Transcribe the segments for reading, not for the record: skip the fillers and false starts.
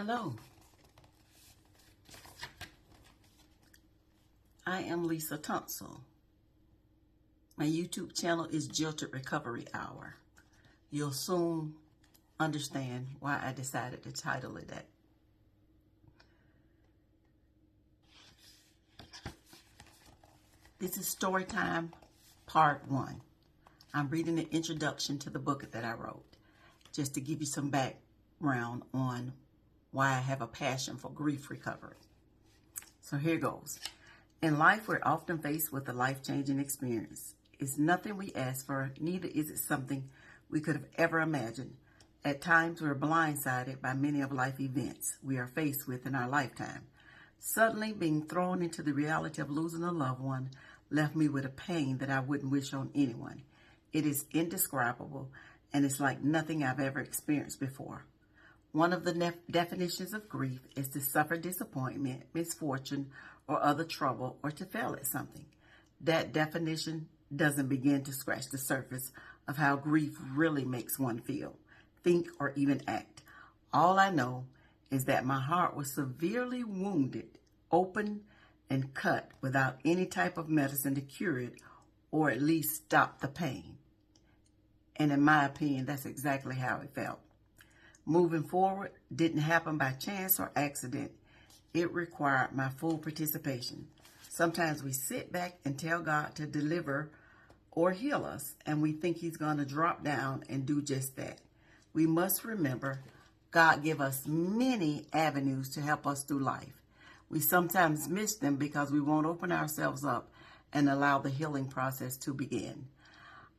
Hello, I am Lisa Tunsil. My YouTube channel is Jilted Recovery Hour. You'll soon understand why I decided to title it that. This is story time, part 1. I'm reading the introduction to the book that I wrote, just to give you some background on why I have a passion for grief recovery. So here goes. In life, we're often faced with a life-changing experience. It's nothing we ask for, neither is it something we could have ever imagined. At times, we're blindsided by many of life events we are faced with in our lifetime. Suddenly, being thrown into the reality of losing a loved one left me with a pain that I wouldn't wish on anyone. It is indescribable, and it's like nothing I've ever experienced before. One of the definitions of grief is to suffer disappointment, misfortune, or other trouble, or to fail at something. That definition doesn't begin to scratch the surface of how grief really makes one feel, think, or even act. All I know is that my heart was severely wounded, open, and cut without any type of medicine to cure it, or at least stop the pain. And in my opinion, that's exactly how it felt. Moving forward didn't happen by chance or accident. It required my full participation. Sometimes we sit back and tell God to deliver or heal us, and we think He's going to drop down and do just that. We must remember God gave us many avenues to help us through life. We sometimes miss them because we won't open ourselves up and allow the healing process to begin.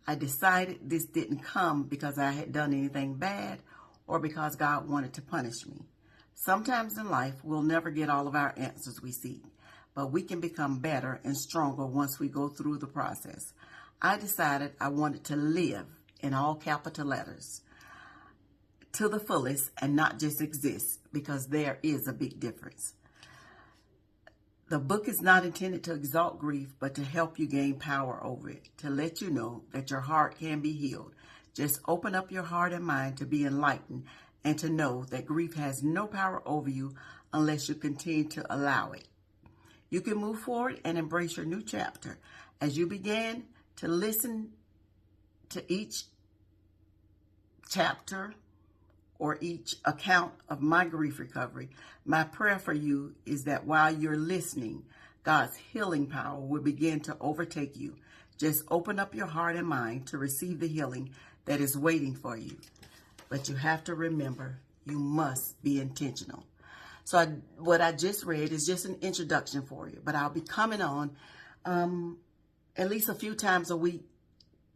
I decided this didn't come because I had done anything bad or because God wanted to punish me. Sometimes in life, we'll never get all of our answers we seek, but we can become better and stronger once we go through the process. I decided I wanted to live, in all capital letters, to the fullest and not just exist, because there is a big difference. The book is not intended to exalt grief, but to help you gain power over it, to let you know that your heart can be healed. Just open up your heart and mind to be enlightened and to know that grief has no power over you unless you continue to allow it. You can move forward and embrace your new chapter. As you begin to listen to each chapter or each account of my grief recovery, my prayer for you is that while you're listening, God's healing power will begin to overtake you. Just open up your heart and mind to receive the healing that is waiting for you. But you have to remember, you must be intentional. So what I just read is just an introduction for you, but I'll be coming on at least a few times a week,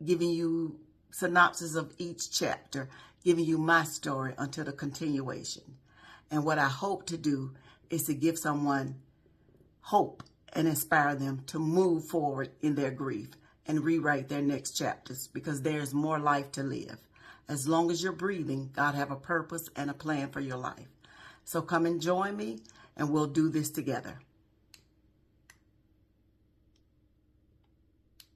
giving you synopsis of each chapter, giving you my story until the continuation. And what I hope to do is to give someone hope and inspire them to move forward in their grief and rewrite their next chapters, because there's more life to live. As long as you're breathing, God have a purpose and a plan for your life. So come and join me, and we'll do this together.